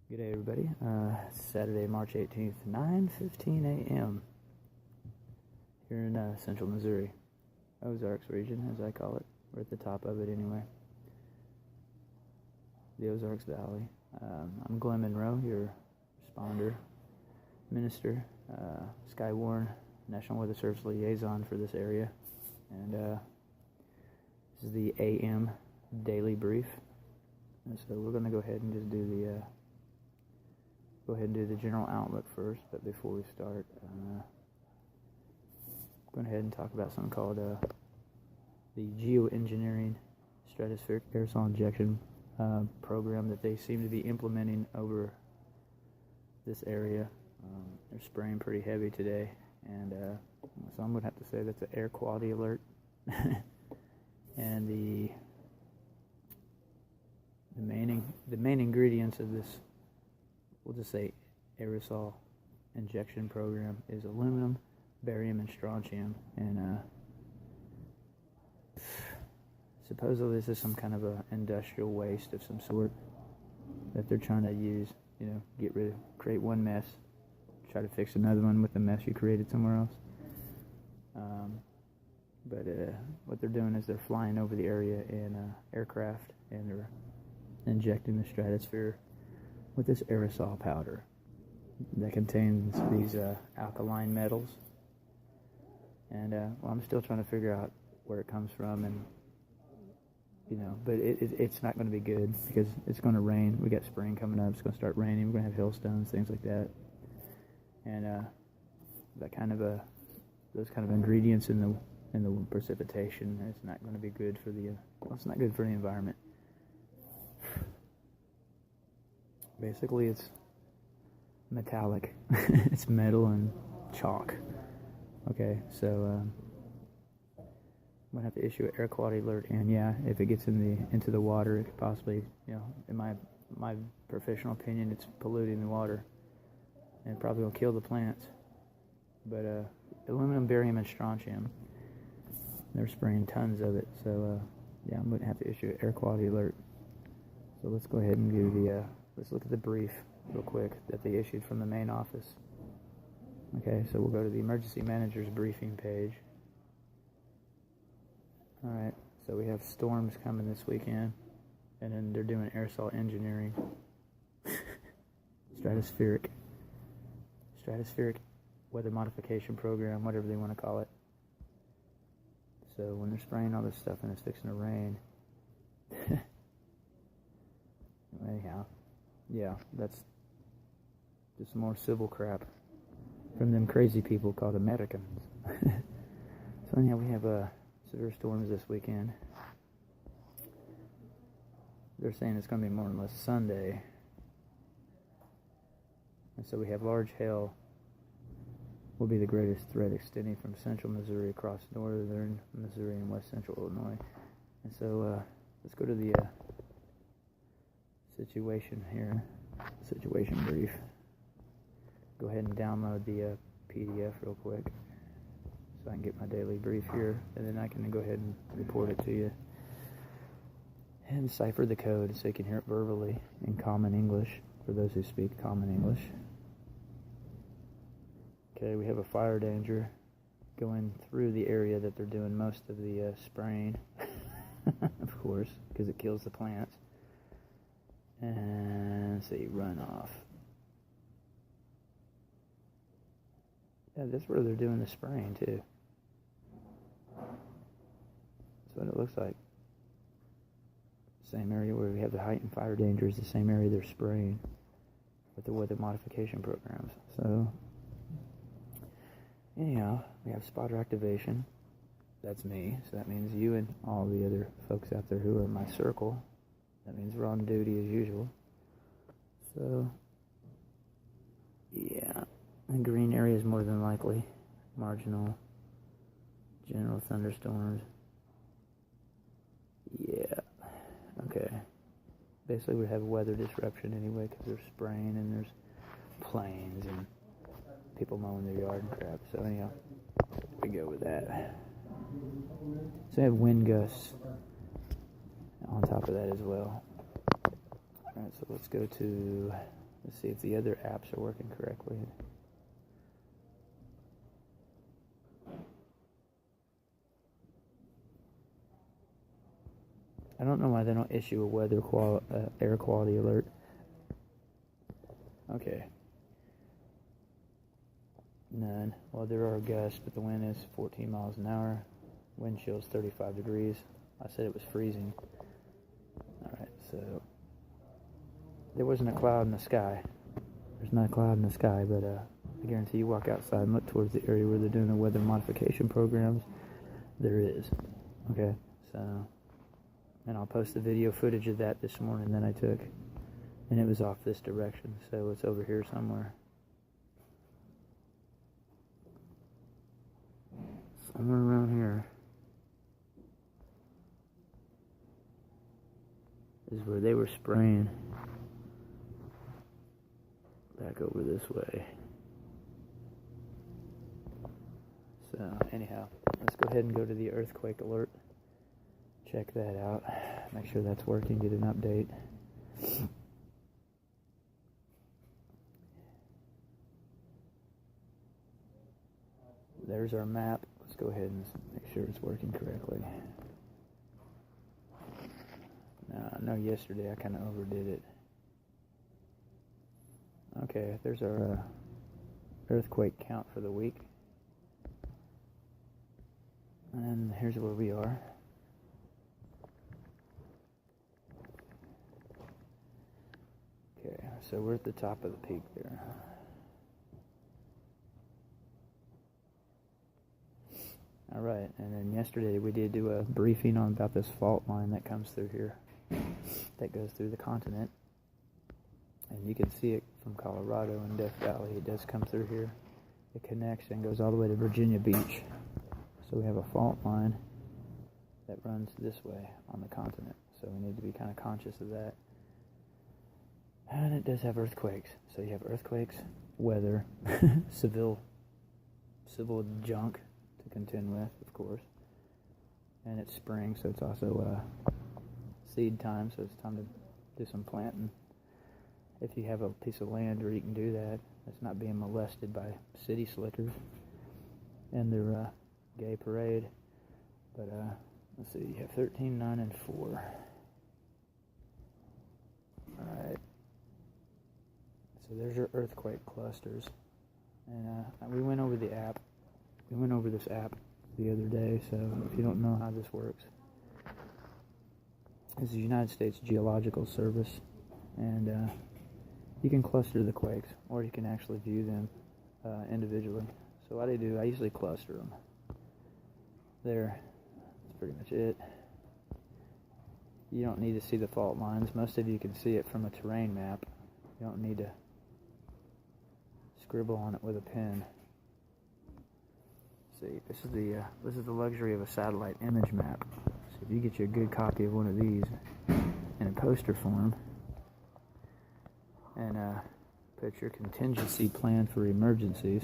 Good day, everybody. Saturday, March 18th, 9:15 a.m. here in central Missouri, Ozarks region, as I call it. We're at the top of it anyway. The Ozarks Valley. I'm Glenn Monroe, your responder, minister, SkyWarn, National Weather Service liaison for this area. And this is the AM daily brief. And so we're going to go ahead and just do the general outlook first. But before we start, going ahead and talk about something called the geoengineering stratospheric aerosol injection program that they seem to be implementing over this area. They're spraying pretty heavy today, and so I'm going to have to say that's an air quality alert. And the main ingredients of this, we'll just say aerosol injection program, is aluminum, barium, and strontium. And supposedly this is some kind of a industrial waste of some sort that they're trying to use, create one mess, try to fix another one with the mess you created somewhere else. But what they're doing is they're flying over the area in aircraft, and they're injecting the stratosphere with this aerosol powder that contains these alkaline metals. And I'm still trying to figure out where it comes from, and but it's not going to be good because it's going to rain. We got spring coming up. It's going to start raining. We're going to have hailstones, things like that, and those kind of ingredients in the precipitation, it's not going to be good for it's not good for the environment. Basically, it's metallic. It's metal and chalk. Okay, so I'm gonna have to issue an air quality alert, and if it gets into the water, it could possibly, in my professional opinion, it's polluting the water, and probably will kill the plants. But aluminum, barium, and strontium, they're spraying tons of it. So I'm gonna have to issue an air quality alert. So let's go ahead and do let's look at the brief real quick that they issued from the main office. Okay, so we'll go to the emergency manager's briefing page. Alright, so we have storms coming this weekend, and then they're doing aerosol engineering. Stratospheric weather modification program, whatever they want to call it. So when they're spraying all this stuff and it's fixing to rain, anyhow, that's just more civil crap from them crazy people called Americans. So anyhow, we have severe storms this weekend. They're saying it's going to be more or less Sunday. And so we have large hail will be the greatest threat, extending from central Missouri across northern Missouri and west central Illinois. And so let's go to the situation brief. Go ahead and download the PDF real quick so I can get my daily brief here, and then I can go ahead and report it to you and cipher the code so you can hear it verbally in common English for those who speak common English. Okay, we have a fire danger going through the area that they're doing most of the spraying, of course, because it kills the plants. And let's see, runoff. Yeah, that's where they're doing the spraying too. That's what it looks like. Same area where we have the heightened fire danger is the same area they're spraying with the weather modification programs. So anyhow, we have spotter activation. That's me. So that means you and all the other folks out there who are in my circle. That means we're on duty as usual. So the green area is more than likely marginal general thunderstorms. Okay. Basically, we have weather disruption anyway because there's spraying and there's planes and people mowing their yard and crap. So anyhow, we go with that. So I have wind gusts on top of that as well. Alright, so let's go to Let's see if the other apps are working correctly. I don't know why they don't issue a air quality alert. Okay. None. Well, there are gusts, but the wind is 14 miles an hour. Wind chill is 35 degrees. I said it was freezing. Alright, so there wasn't a cloud in the sky. There's not a cloud in the sky, but I guarantee you walk outside and look towards the area where they're doing the weather modification programs. There is. Okay, so, and I'll post the video footage of that this morning that I took. And it was off this direction, so it's over here somewhere. Somewhere around here is where they were spraying. Back over this way. So, anyhow, let's go ahead and go to the earthquake alert. Check that out. Make sure that's working, get an update. There's our map. Let's go ahead and make sure it's working correctly. Now, I know yesterday I kind of overdid it. Okay, there's our earthquake count for the week. And here's where we are. Okay, so we're at the top of the peak there. Alright, and then yesterday we did do a briefing on about this fault line that comes through here, that goes through the continent. And you can see it from Colorado and Death Valley. It does come through here. It connects and goes all the way to Virginia Beach. So we have a fault line that runs this way on the continent. So we need to be kind of conscious of that. And it does have earthquakes. So you have earthquakes, weather, civil junk to contend with, of course. And it's spring, so it's also seed time, so it's time to do some planting. If you have a piece of land where you can do that, it's not being molested by city slickers and their gay parade. But let's see, you have 13, 9, and 4. Alright. So there's your earthquake clusters. And we went over the app. We went over this app the other day, so if you don't know how this works, it's the United States Geological Service, and you can cluster the quakes, or you can actually view them individually. So what I do, I usually cluster them. There, that's pretty much it. You don't need to see the fault lines. Most of you can see it from a terrain map. You don't need to scribble on it with a pen. See, this is the luxury of a satellite image map. So if you get you a good copy of one of these in a poster form, and put your contingency plan for emergencies.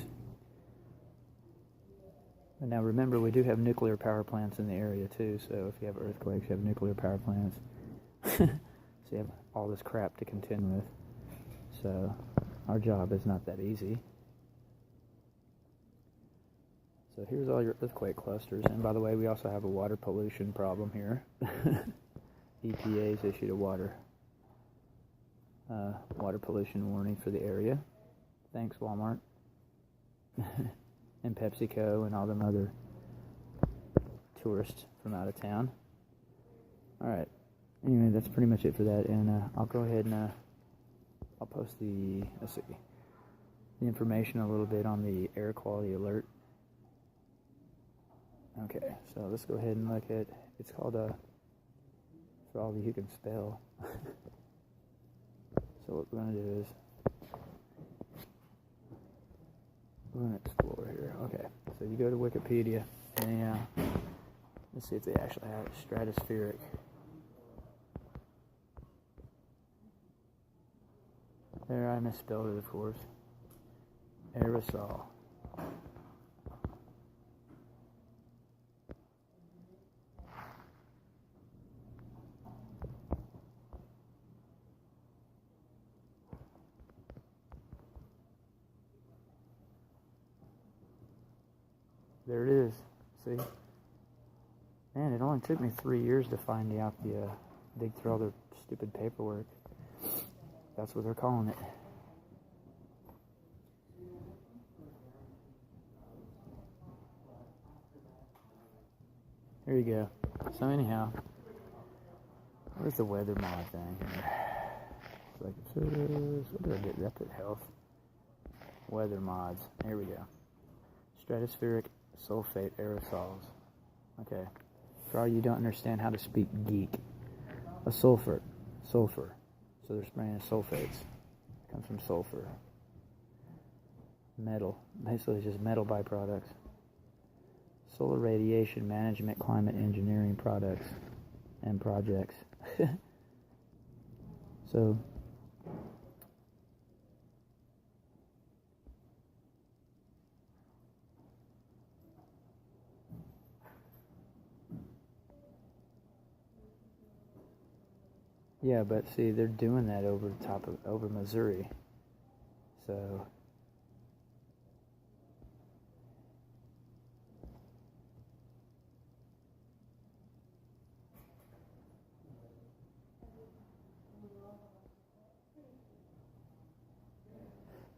And now remember, we do have nuclear power plants in the area too, so if you have earthquakes, you have nuclear power plants. So you have all this crap to contend with. So our job is not that easy. So here's all your earthquake clusters. And by the way, we also have a water pollution problem here. EPA's issued a water pollution warning for the area. Thanks, Walmart. And PepsiCo and all them other tourists from out of town. Alright. Anyway, that's pretty much it for that. And I'll go ahead and I'll post the information a little bit on the air quality alert. Okay, so let's go ahead and look at, it's called for all of you who can spell. So what we're going to do is, we're going to explore here. Okay, so you go to Wikipedia, and let's see if they actually have it. Stratospheric. There, I misspelled it, of course. Aerosol. There it is. See? Man, it only took me 3 years to find out dig through all their stupid paperwork. That's what they're calling it. There you go. So anyhow, where's the weather mod thing here? It's like, what did I get? That's at health. Weather mods. Here we go. Stratospheric sulfate aerosols. Okay. For all you don't understand how to speak geek. A sulfur. So they're spraying sulfates. It comes from sulfur. Metal. Basically it's just metal byproducts. Solar radiation management, climate engineering products and projects. So yeah, but see, they're doing that over Missouri. So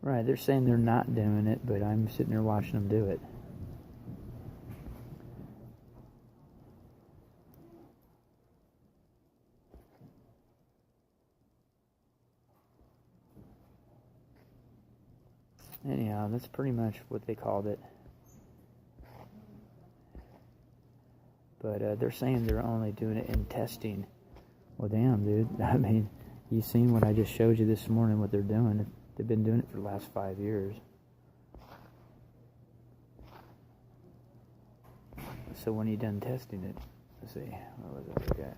right, they're saying they're not doing it, but I'm sitting there watching them do it. Anyhow, that's pretty much what they called it. But they're saying they're only doing it in testing. Well, damn, dude. I mean, you seen what I just showed you this morning, what they're doing. They've been doing it for the last 5 years. So when are you done testing it? Let's see. What was it? Okay.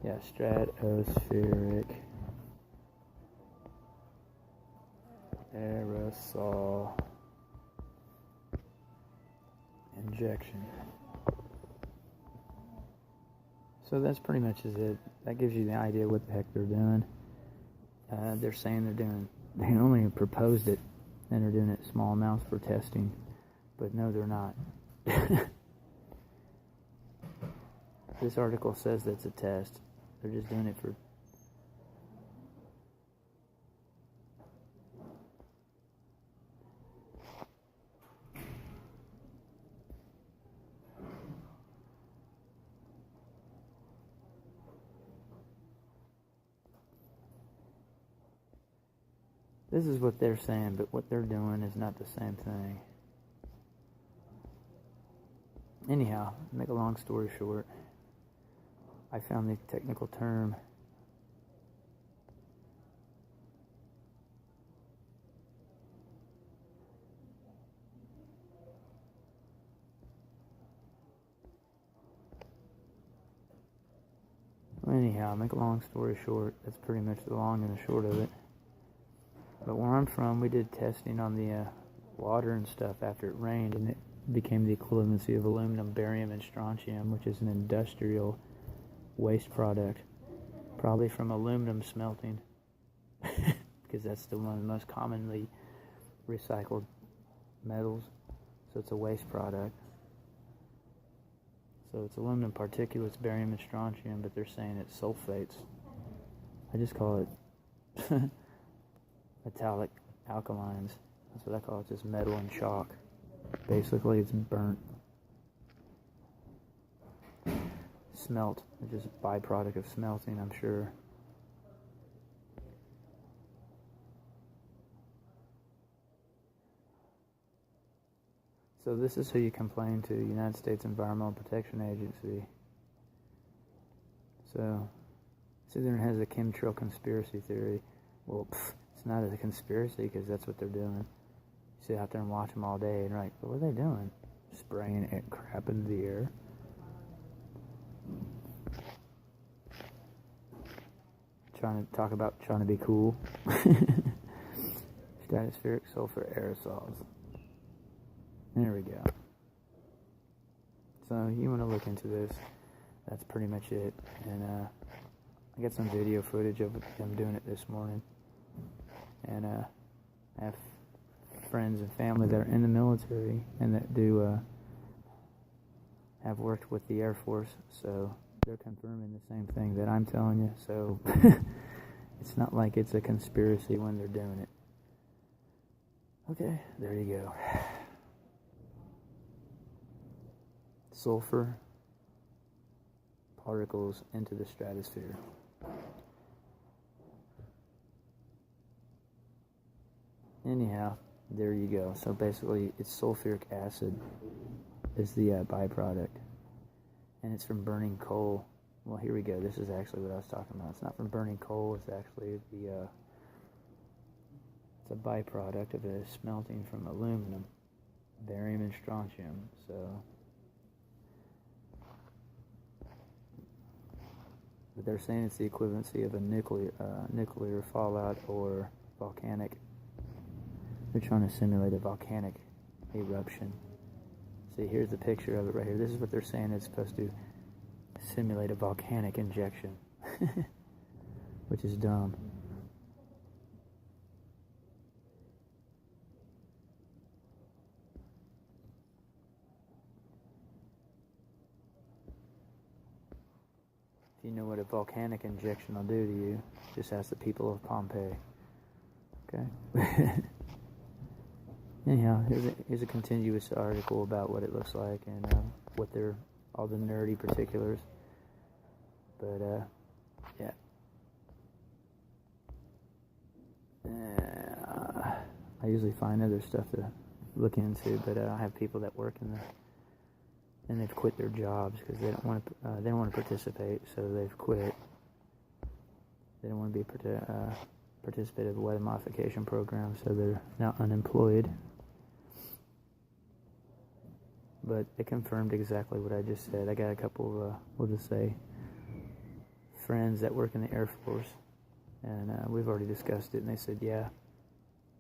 Yeah, stratospheric aerosol injection. So that's pretty much it. That gives you the idea what the heck they're doing. They're saying they only proposed it and they're doing it in small amounts for testing. But no, they're not. This article says that's a test. They're just doing it for... This is what they're saying, but what they're doing is not the same thing. Anyhow, to make a long story short, I found the technical term anyhow, make a long story short, that's pretty much the long and the short of it. But where I'm from, we did testing on the water and stuff after it rained, and it became the equivalency of aluminum, barium, and strontium, which is an industrial waste product, probably from aluminum smelting, because that's one of the most commonly recycled metals, so it's a waste product. So it's aluminum particulates, barium, and strontium, but they're saying it's sulfates. I just call it metallic alkalines. That's what I call it, just metal and chalk. Basically, it's burnt. Smelt, which is a byproduct of smelting, I'm sure. So this is who you complain to, United States Environmental Protection Agency. So, it has a chemtrail conspiracy theory. Well, it's not a conspiracy because that's what they're doing. You sit out there and watch them all day and you're like, what are they doing? Spraying crap into the air. Trying to be cool. Stratospheric sulfur aerosols. There we go. So you want to look into this. That's pretty much it. And I got some video footage of them doing it this morning, and I have friends and family that are in the military and that do have worked with the Air Force, so they're confirming the same thing that I'm telling you. So it's not like it's a conspiracy when they're doing it. Okay, there you go. Sulfur particles into the stratosphere. Anyhow, there you go. So basically, it's sulfuric acid is the byproduct, and it's from burning coal. Well, here we go. This is actually what I was talking about. It's not from burning coal. It's actually it's a byproduct of it smelting from aluminum, barium, and strontium. So but they're saying it's the equivalency of a nuclear fallout or volcanic. They're trying to simulate a volcanic eruption. See, here's the picture of it right here. This is what they're saying it's supposed to simulate a volcanic injection, which is dumb. If you know what a volcanic injection will do to you, just ask the people of Pompeii. Okay? Anyhow, here's a continuous article about what it looks like and what they're, all the nerdy particulars. But, yeah. I usually find other stuff to look into, but I have people that work in and they've quit their jobs because they don't want to participate, so they've quit. They don't want to be participate in the weather modification program, so they're now unemployed. But it confirmed exactly what I just said. I got a couple of, we'll just say, friends that work in the Air Force, and we've already discussed it, and they said, yeah,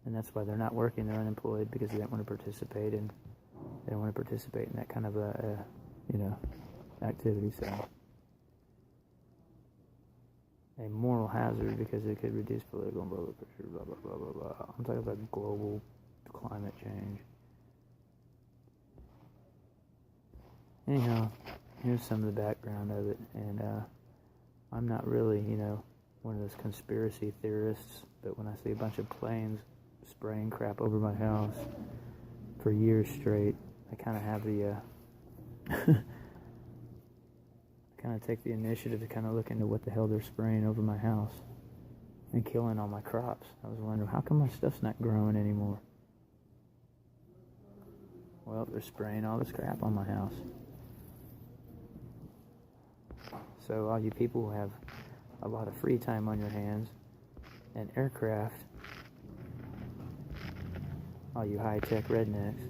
and that's why they're not working, they're unemployed, because they don't want to participate in, that kind of activity, so. A moral hazard because it could reduce political and public pressure, blah, blah, blah, blah, blah. I'm talking about global climate change. Anyhow, here's some of the background of it, and I'm not really, one of those conspiracy theorists, but when I see a bunch of planes spraying crap over my house for years straight, I kind of have the, kind of take the initiative to kind of look into what the hell they're spraying over my house and killing all my crops. I was wondering, how come my stuff's not growing anymore? Well, they're spraying all this crap on my house. So all you people who have a lot of free time on your hands and aircraft, all you high-tech rednecks,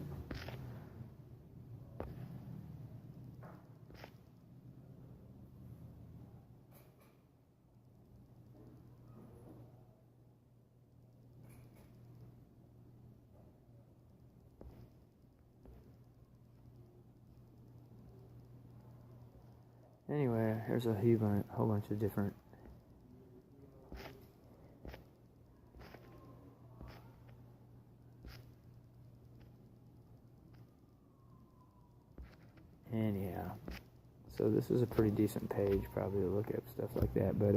anyway, there's a whole bunch of different anyhow. So this is a pretty decent page probably to look up stuff like that, but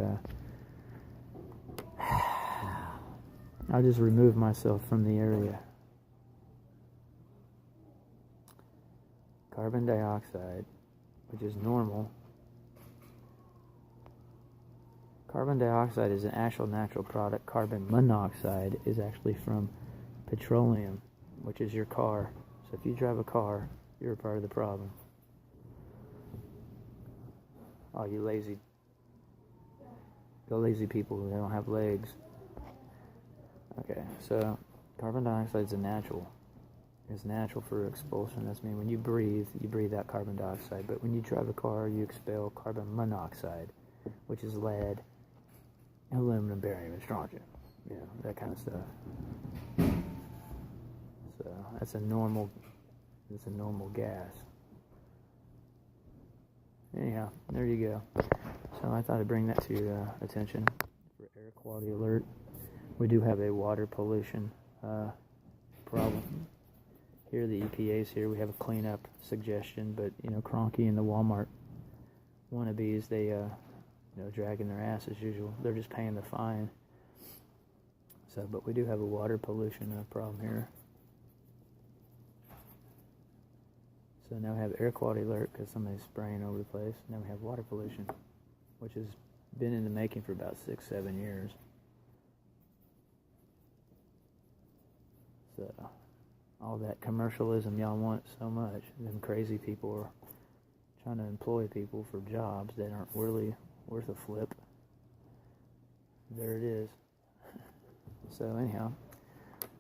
I'll just remove myself from the area. Carbon dioxide, which is normal. Carbon dioxide is an actual natural product. Carbon monoxide is actually from petroleum, which is your car. So if you drive a car, you're a part of the problem. Oh, you lazy people who don't have legs. Okay, so carbon dioxide is natural. It's natural for expulsion. That's mean when you breathe out carbon dioxide. But when you drive a car, you expel carbon monoxide, which is lead, aluminum, barium, and strontium. That kind of stuff. So it's a normal gas. Anyhow, there you go. So I thought I'd bring that to your attention for air quality alert. We do have a water pollution problem. Here the EPA's here. We have a cleanup suggestion, but you know, Cronky and the Walmart wannabes, they you know, dragging their ass as usual. They're just paying the fine. So, but we do have a water pollution problem here. So now we have air quality alert because somebody's spraying over the place. Now we have water pollution, which has been in the making for about 6-7 years. So all that commercialism y'all want so much, them crazy people are trying to employ people for jobs that aren't really worth a flip. There it is. So anyhow,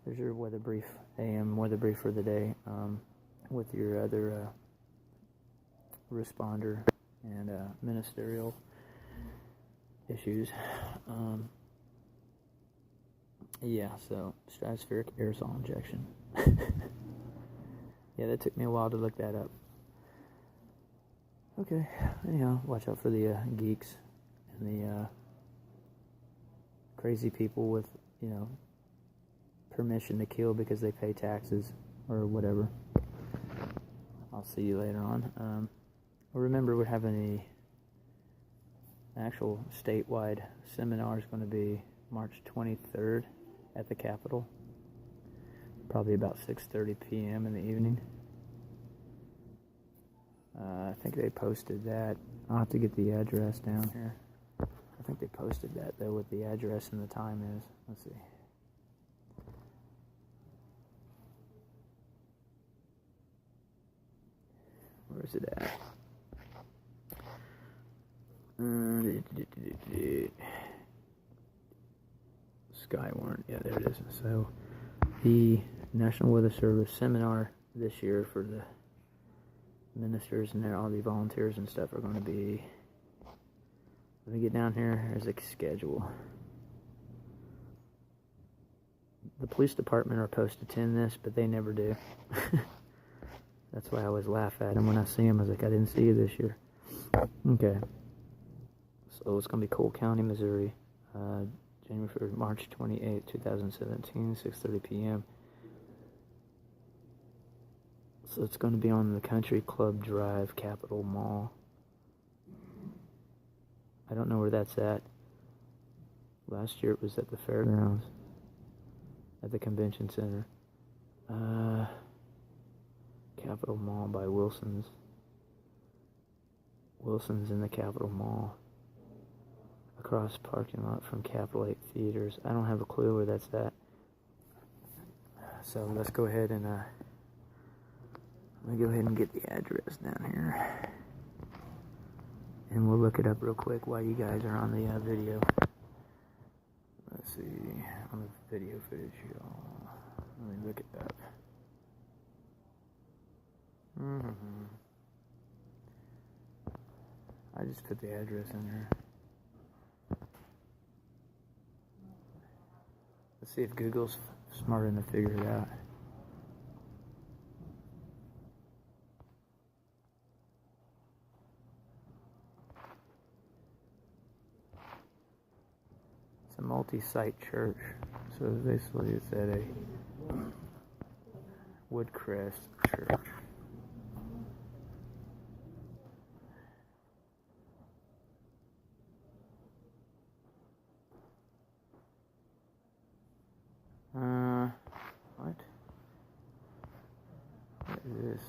there's your weather brief, AM weather brief for the day, with your other responder and ministerial issues. Yeah, so stratospheric aerosol injection. Yeah, that took me a while to look that up. Okay, anyhow, watch out for the geeks and the crazy people with, you know, permission to kill because they pay taxes or whatever. I'll see you later on. Remember, we're having an actual statewide seminar. Is going to be March 23rd at the Capitol. Probably about 6:30 p.m. in the evening. I think they posted that. I'll have to get the address down here. I think they posted that, though, what the address and the time is. Let's see. Where is it at? SkyWarn. Yeah, there it is. So, the National Weather Service seminar this year for the ministers and all the volunteers and stuff are going to be. Let me get down here. There's a schedule. The police department are supposed to attend this, but they never do. That's why I always laugh at them when I see them. I was like, I didn't see you this year. Okay. So it's going to be Cole County, Missouri, March 28, 2017, 6:30 p.m. So it's going to be on the Country Club Drive, Capitol Mall. I don't know where that's at. Last year it was at the fairgrounds, at the convention center. Capitol Mall by Wilson's. Wilson's in the Capitol Mall. Across the parking lot from Capitol 8 Theaters. I don't have a clue where that's at. So let's go ahead and let me go ahead and get the address down here. And we'll look it up real quick while you guys are on the video. Let's see, on the video footage, y'all. Let me look it up. I just put the address in there. Let's see if Google's smart enough to figure it out. It's a multi-site church. So basically it's at a Woodcrest church. What? What is this?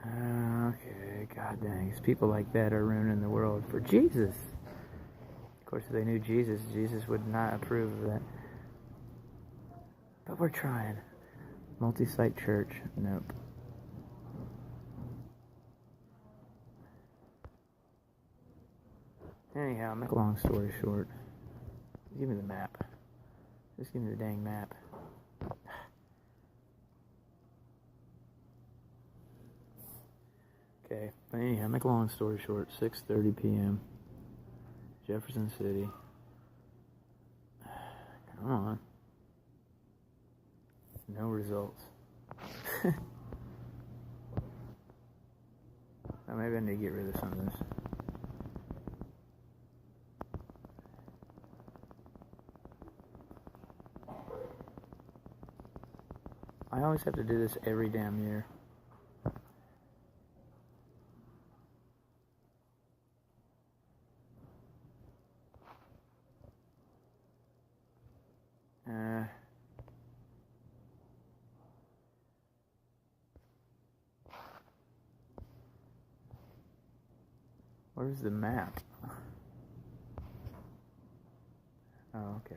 Okay, god dang. It's people like that are ruining the world for Jesus. Of course, if they knew Jesus, Jesus would not approve of that. But we're trying. Multi-site church. Nope. Anyhow, make a long story short. Give me the map. Just give me the dang map. Okay, but anyhow, make a long story short. 6:30 p.m. Jefferson City. Come on. No results. Oh, maybe I need to get rid of some of this. I always have to do this every damn year. Where's the map? Oh, okay.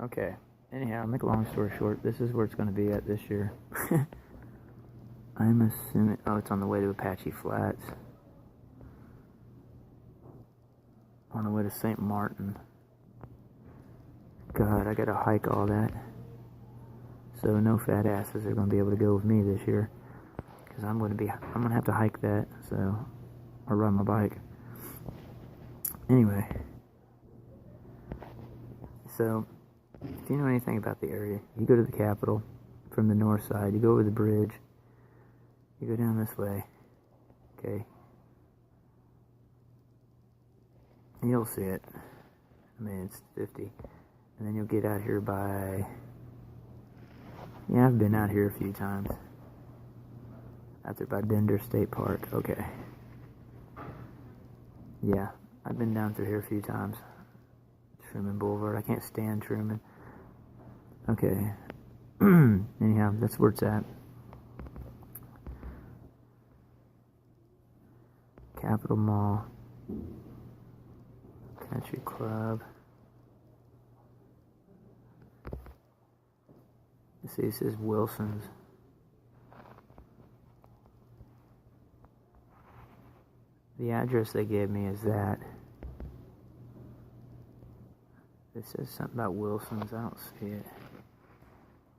Okay. Anyhow, make a long story short, this is where it's going to be at this year. I'm assuming... Oh, it's on the way to Apache Flats. On the way to St. Martin. God, I gotta hike all that. So no fat asses are gonna be able to go with me this year. Because I'm gonna have to hike that, so... Or ride my bike. Anyway. So... If you know anything about the area, you go to the Capitol from the north side, you go over the bridge, you go down this way, okay, and you'll see it. I mean, it's 50, and then you'll get out here by, yeah, I've been out here a few times, out there by Dender State Park, okay, yeah, I've been down through here a few times. Truman Boulevard. I can't stand Truman. Okay. Anyhow, that's where it's at. Capitol Mall. Country Club. Let's see, it says Wilson's. The address they gave me is that. It says something about Wilson's. I don't see it.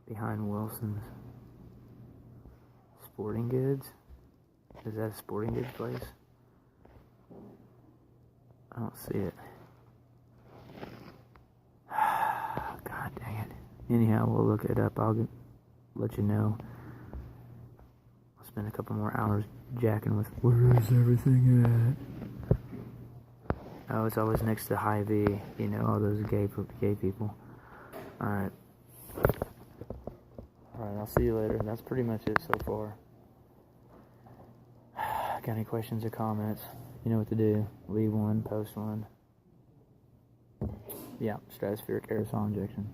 Behind Wilson's. Sporting Goods? Is that a sporting goods place? I don't see it. God dang it. Anyhow, we'll look it up. I'll let you know. I'll spend a couple more hours jacking with where is everything at? Oh, it's always next to Hy-Vee, you know, all those gay people. Alright. Alright, I'll see you later. That's pretty much it so far. Got any questions or comments? You know what to do. Leave one, post one. Yeah, stratospheric aerosol injection.